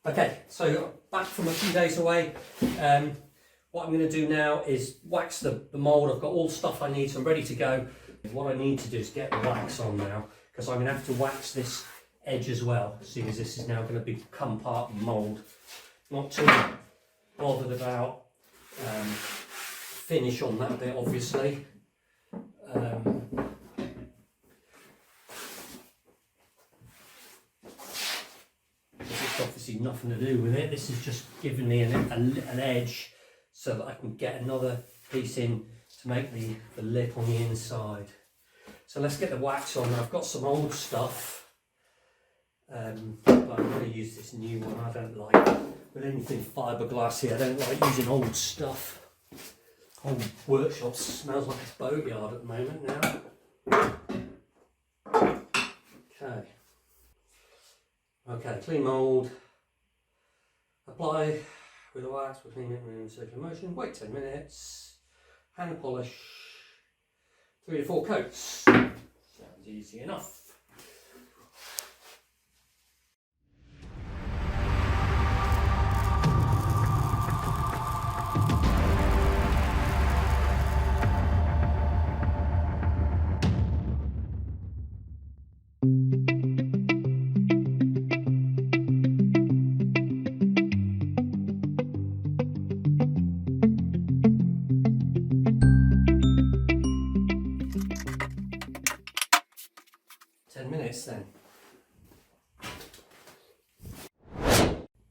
Okay, so back from a few days away. What I'm going to do now is wax the mould. I've got all the stuff I need, so I'm ready to go. What I need to do is get the wax on now, because I'm going to have to wax this edge as well, seeing as this is now going to become part of the mould. Not too bothered about finish on that bit, obviously. It's obviously nothing to do with it. This is just giving me an edge so that I can get another piece in to make the lip on the inside. So let's get the wax on. I've got some old stuff, but I'm going to use this new one. I don't like, with anything fiberglassy, I don't like using old stuff. Old workshop smells like a boatyard at the moment now. Okay, clean mould. Apply with the wax, we'll clean it in circular motion. Wait 10 minutes. Hand polish. 3 to 4 coats. Sounds easy enough. Then.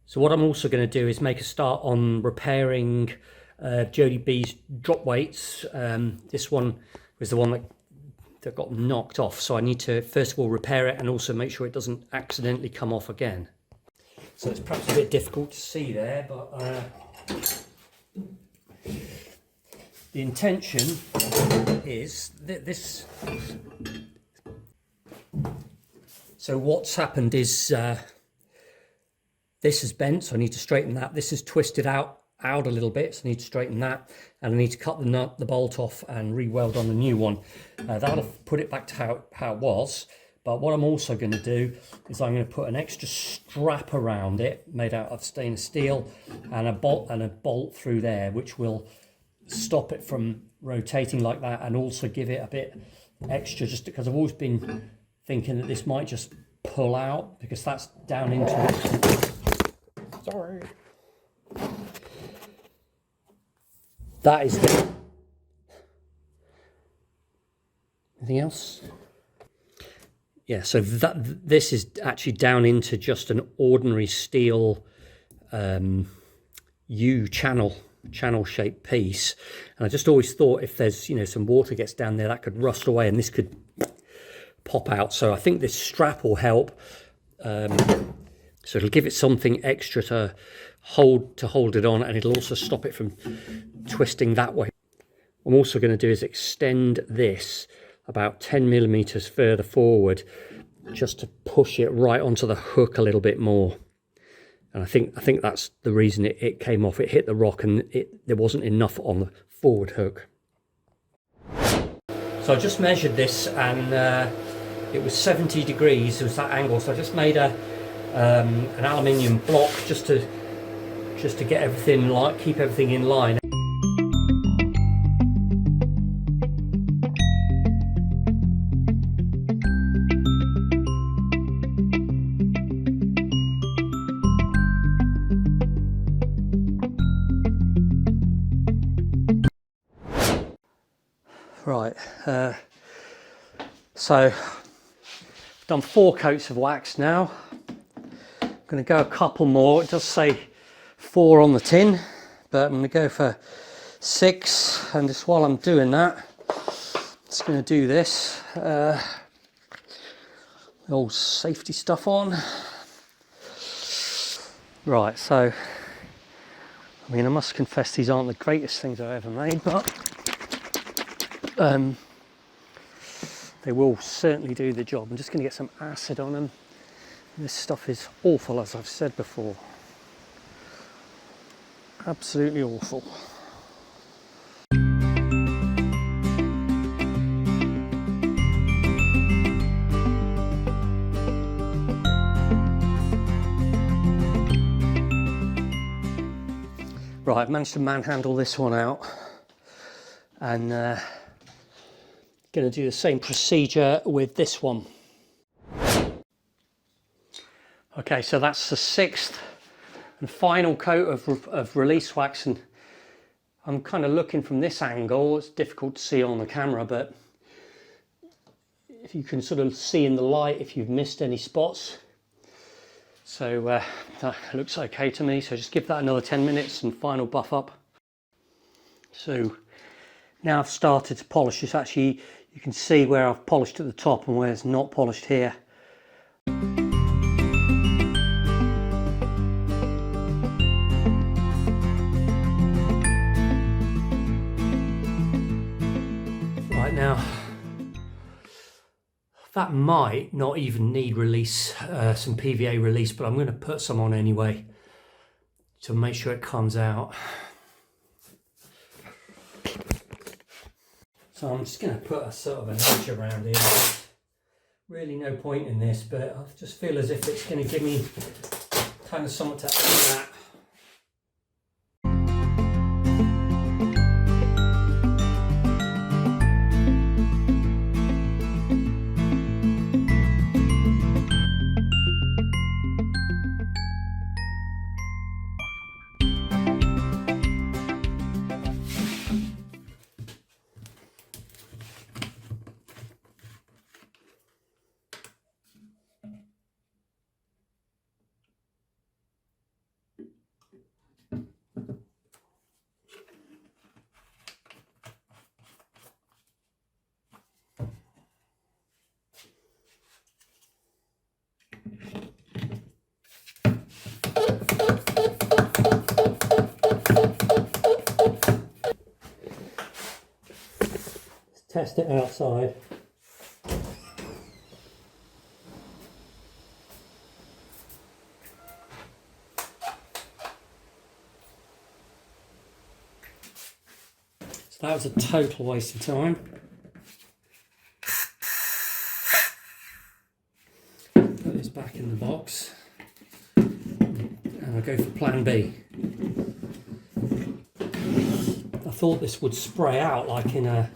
So what I'm also going to do is make a start on repairing Jodie B's drop weights. This one was the one that got knocked off, so I need to first of all repair it and also make sure it doesn't accidentally come off again. So it's perhaps a bit difficult to see there, but the intention is this. So what's happened is this is bent, so I need to straighten that. This is twisted out a little bit, so I need to straighten that, and I need to cut the bolt off and re-weld on the new one. That'll put it back to how it was. But what I'm also going to do is I'm going to put an extra strap around it, made out of stainless steel, and a bolt through there, which will stop it from rotating like that, and also give it a bit extra, just because I've always been thinking that this might just pull out, because that's down into it. Sorry. That is the... Anything else? Yeah, so this is actually down into just an ordinary steel U-channel shaped piece, and I just always thought if there's some water gets down there, that could rust away and this could pop out. So I think this strap will help. So it'll give it something extra to hold it on, and it'll also stop it from twisting that way. What I'm also going to do is extend this about 10 millimeters further forward, just to push it right onto the hook a little bit more. And I think that's the reason it came off. It hit the rock and there wasn't enough on the forward hook. So I just measured this, and it was 70 degrees, it was that angle. So I just made an aluminium block just to get everything keep everything in line. Right, so I've done 4 coats of wax now. I'm going to go a couple more. It does say 4 on the tin, but I'm going to go for 6. And just while I'm doing that, I'm just going to do this. The old safety stuff on. Right, so I mean, I must confess these aren't the greatest things I've ever made, but they will certainly do the job. I'm just going to get some acid on them. This stuff is awful, as I've said before. Absolutely awful. Right, I've managed to manhandle this one out, and going to do the same procedure with this one. Okay, so that's the 6th and final coat of release wax, and I'm kind of looking from this angle. It's difficult to see on the camera, but if you can sort of see in the light if you've missed any spots. So that looks okay to me, so just give that another 10 minutes and final buff up. So now I've started to polish this. Actually, you can see where I've polished at the top and where it's not polished here. Right now, that might not even need release, some PVA release, but I'm going to put some on anyway to make sure it comes out. So I'm just going to put a sort of an edge around here. There's really no point in this, but I just feel as if it's going to give me kind of something to aim at. Test it outside. So that was a total waste of time. Put this back in the box and I'll go for plan B. I thought this would spray out like in a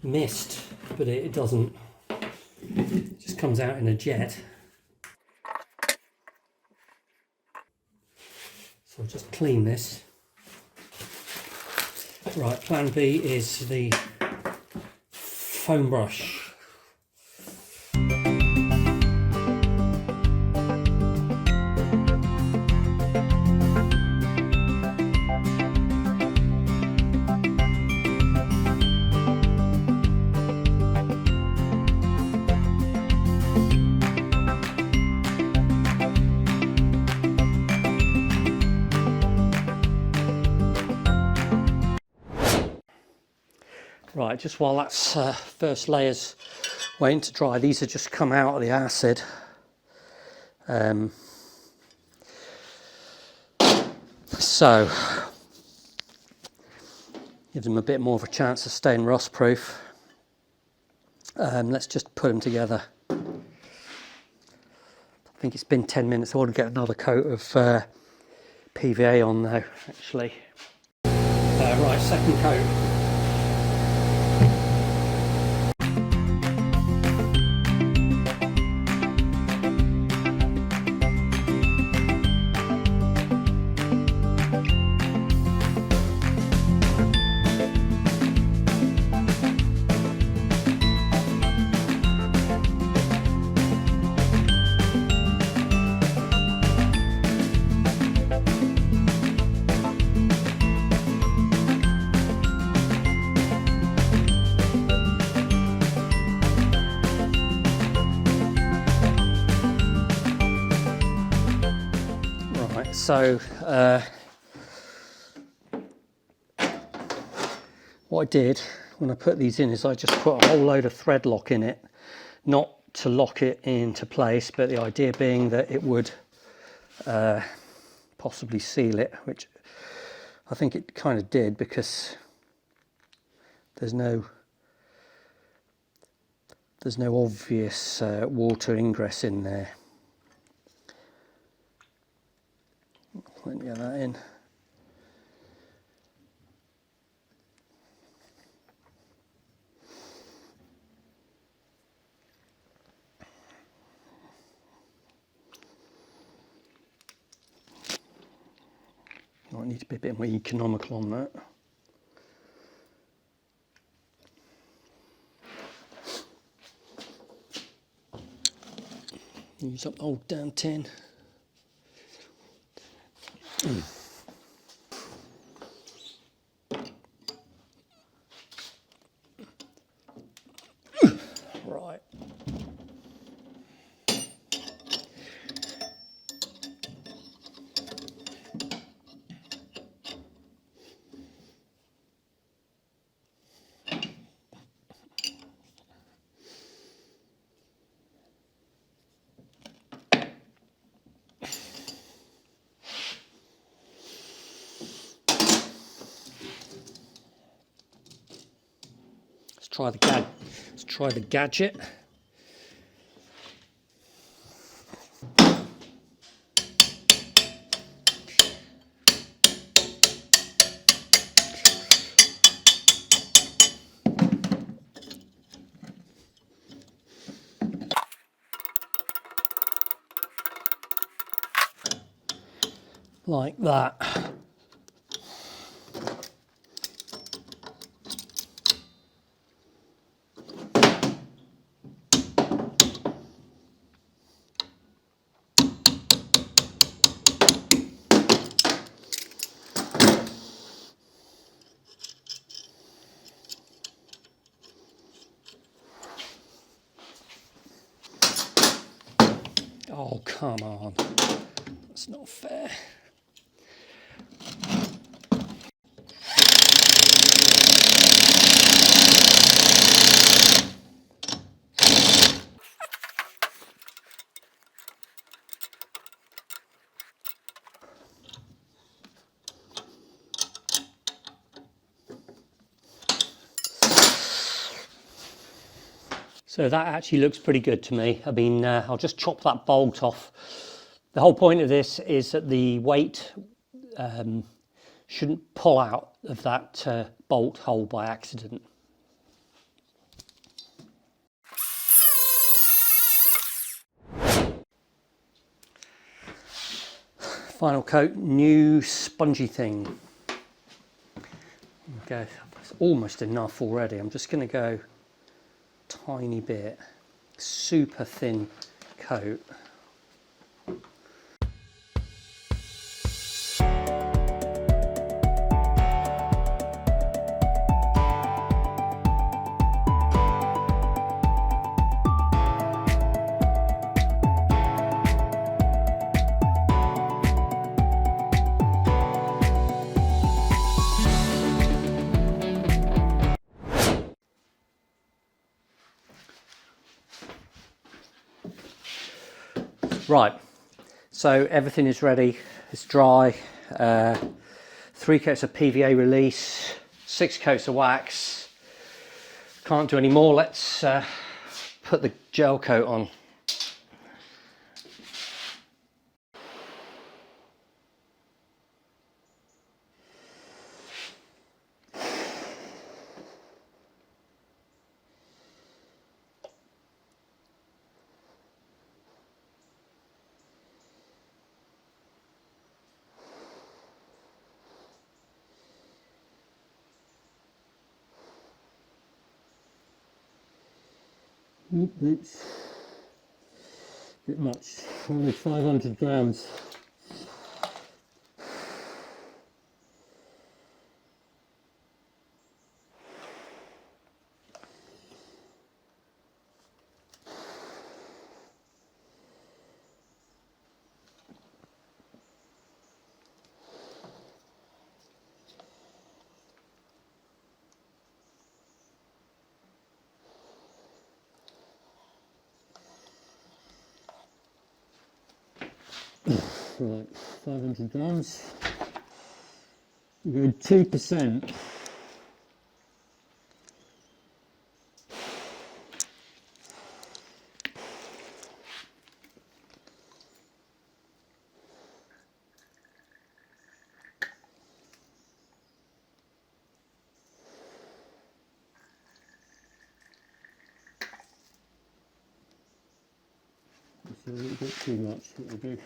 mist, but it doesn't. It just comes out in a jet. So I'll just clean this. Right, plan B is the foam brush. Right, just while that's first layers waiting to dry, these have just come out of the acid. So, gives them a bit more of a chance of staying rust proof. Let's just put them together. I think it's been 10 minutes. I want to get another coat of PVA on though, actually. Right, second coat. So what I did when I put these in is I just put a whole load of thread lock in it, not to lock it into place, but the idea being that it would possibly seal it, which I think it kind of did, because there's no obvious water ingress in there. Plenty of that in. Might need to be a bit more economical on that. Use up the old damn tin. Right. Let's try the gadget. Like that. Oh, come on. That's not fair. So that actually looks pretty good to me. I mean, I'll just chop that bolt off. The whole point of this is that the weight shouldn't pull out of that bolt hole by accident. Final coat, new spongy thing. Okay, it's almost enough already. I'm just going to go tiny bit, super thin coat. Right, so everything is ready, it's dry, 3 coats of PVA release, 6 coats of wax. Can't do any more, let's put the gel coat on. Oops, bit much, only 500 grams. Right, 500 grams. Good 2%. It's a little bit too much, it'll be.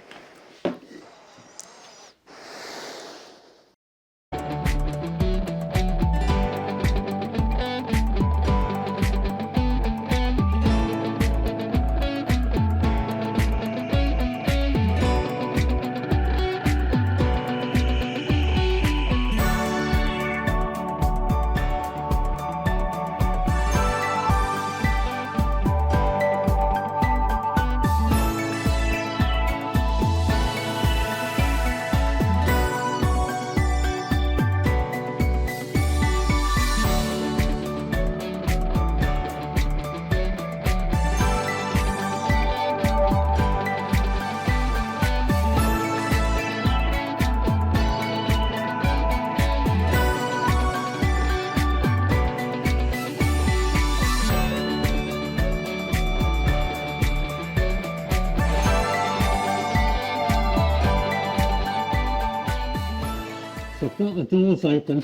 got the doors open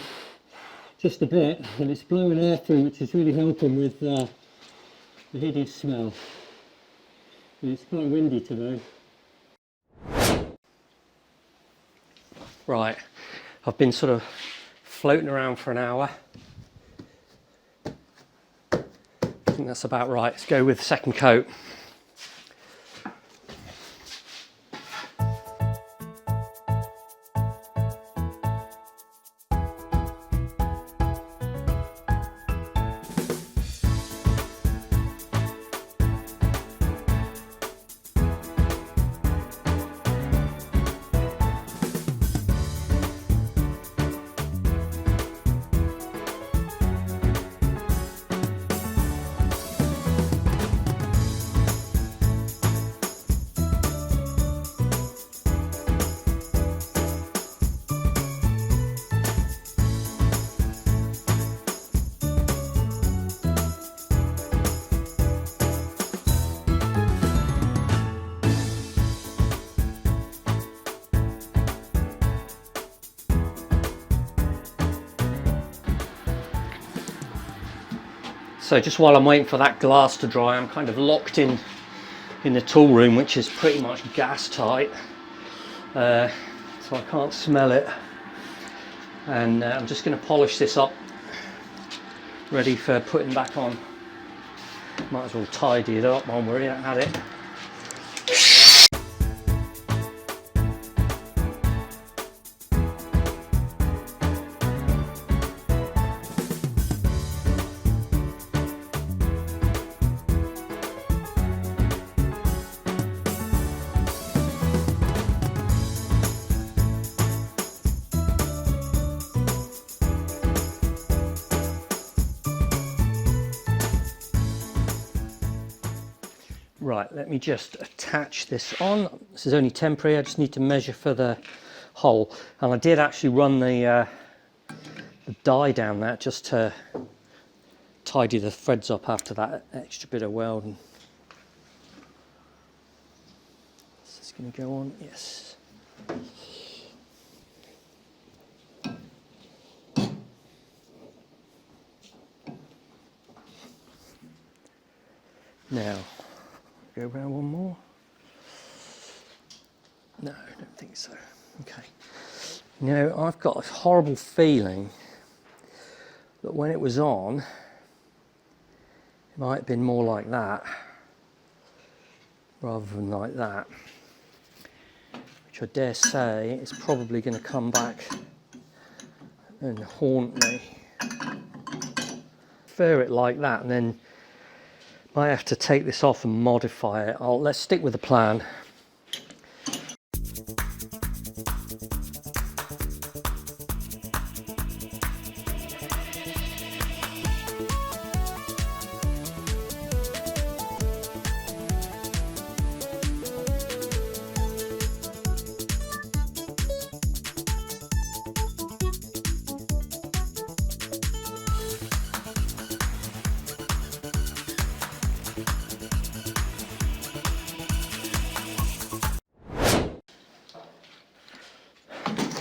just a bit, and it's blowing air through, which is really helping with the hideous smell. And it's quite windy today. Right, I've been sort of floating around for an hour. I think that's about right. Let's go with the second coat. So just while I'm waiting for that glass to dry, I'm kind of locked in the tool room, which is pretty much gas tight, so I can't smell it. And I'm just going to polish this up, ready for putting back on. Might as well tidy it up while we're at it. Right, let me just attach this on. This is only temporary, I just need to measure for the hole. And I did actually run the dye down that just to tidy the threads up after that extra bit of welding. Is this going to go on? Yes. Now, go around one more. No, I don't think so. Okay. You know, I've got a horrible feeling that when it was on, it might have been more like that rather than like that, which I dare say is probably going to come back and haunt me. Prefer it like that, and then might have to take this off and modify it. Let's stick with the plan.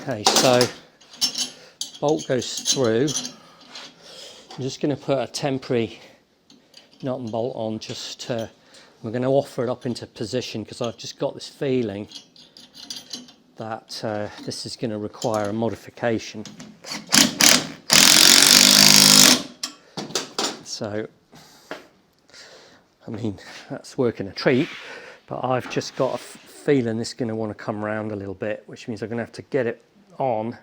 Okay, so bolt goes through. I'm just going to put a temporary nut and bolt on, just to, we're going to offer it up into position because I've just got this feeling that this is going to require a modification. So, I mean, that's working a treat, but I've just got a feeling this is going to want to come around a little bit, which means I'm going to have to get it on,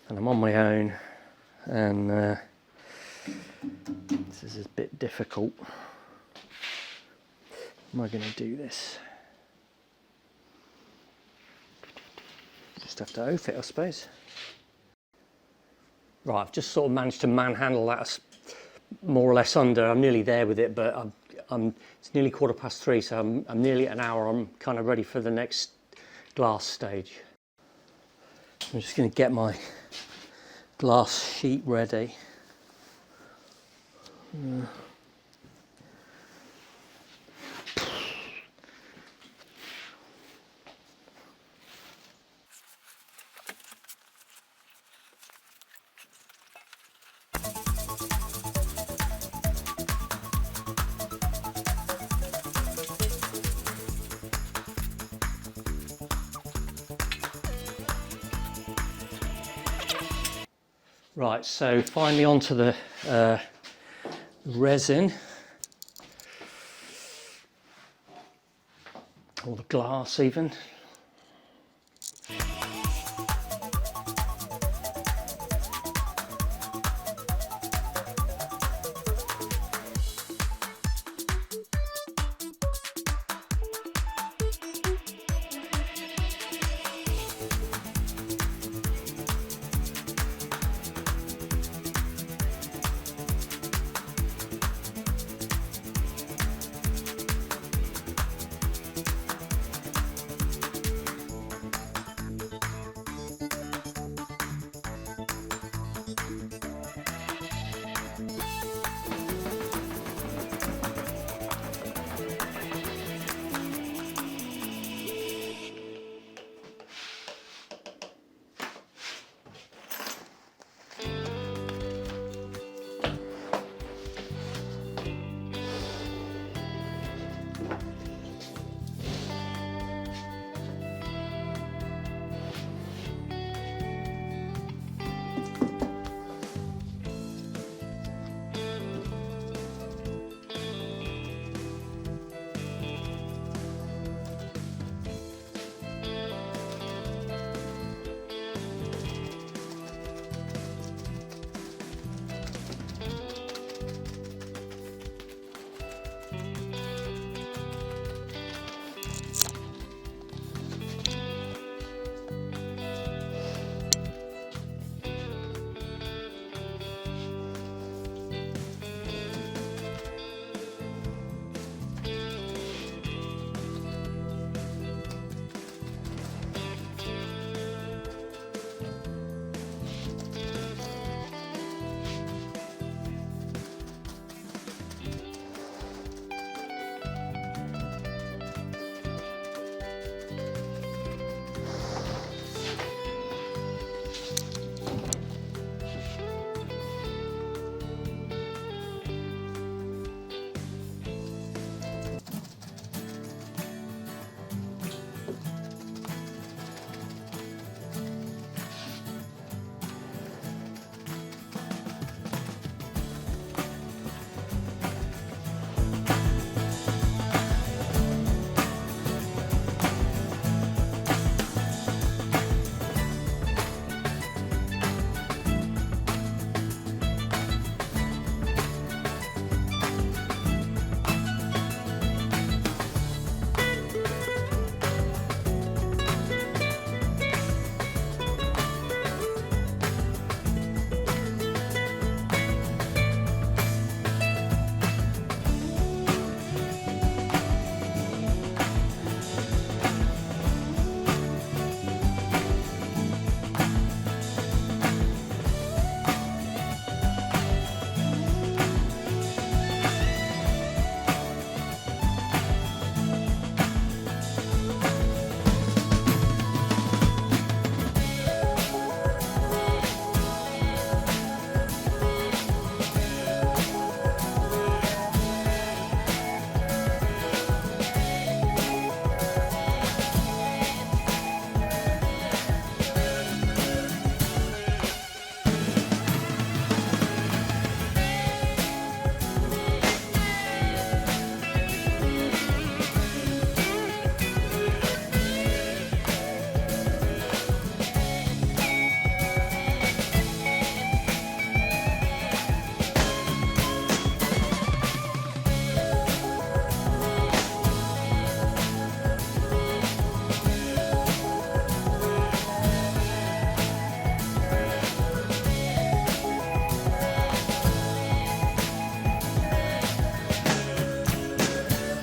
and I'm on my own, and this is a bit difficult. How am I going to do this? Just have to oaf it, I suppose. Right, I've just sort of managed to manhandle that more or less under. I'm nearly there with it, but it's nearly 3:15, so I'm nearly at an hour. I'm kind of ready for the next glass stage. I'm just going to get my glass sheet ready. Right, so finally onto the resin, or the glass even.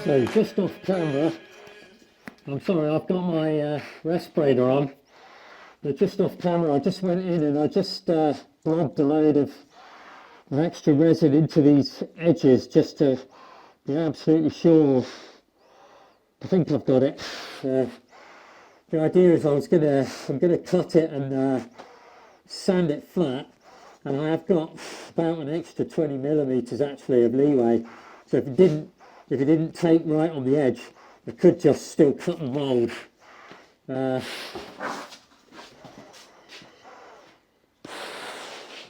So just off camera, I'm sorry, I've got my respirator on, but just off camera I just went in and I just blobbed a load of extra resin into these edges just to be absolutely sure. I think I've got it. The idea is I'm gonna cut it and sand it flat, and I have got about an extra 20 millimeters actually of leeway. So if it didn't take right on the edge, it could just still cut and mold.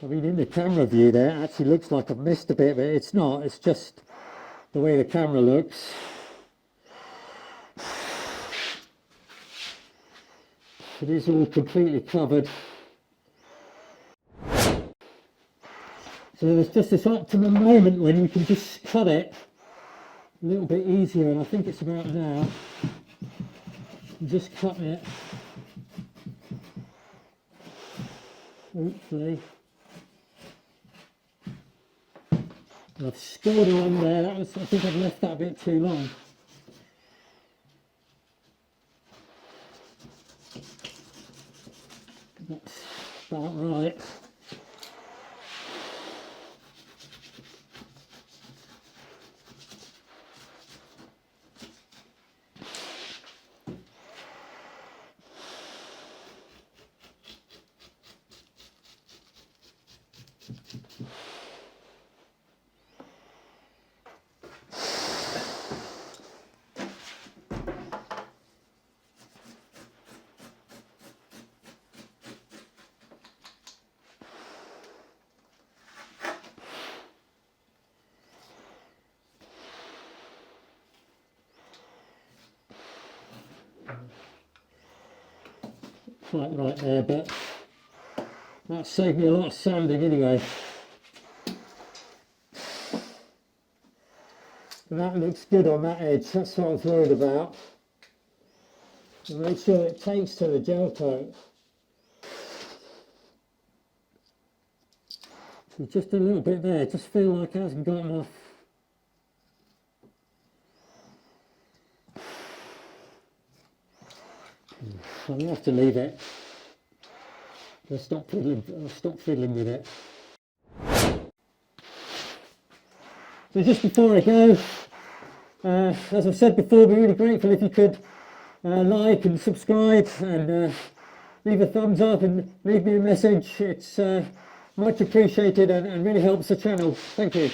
I mean, in the camera view there, it actually looks like I've missed a bit, but it's not. It's just the way the camera looks. It is all completely covered. So there's just this optimum moment when you can just cut it a little bit easier, and I think it's about now. Just cut it. Hopefully. And I've scored along there. I think I've left that a bit too long. That's about right. Quite right there, but that saved me a lot of sanding anyway. And that looks good on that edge, that's what I was worried about. And make sure it takes to the gel coat. So just a little bit there, just feel like it hasn't got enough. I'm going to have to leave it. I'll stop fiddling with it. So just before I go, as I've said before, I'd be really grateful if you could like and subscribe and leave a thumbs up and leave me a message. It's much appreciated and really helps the channel. Thank you.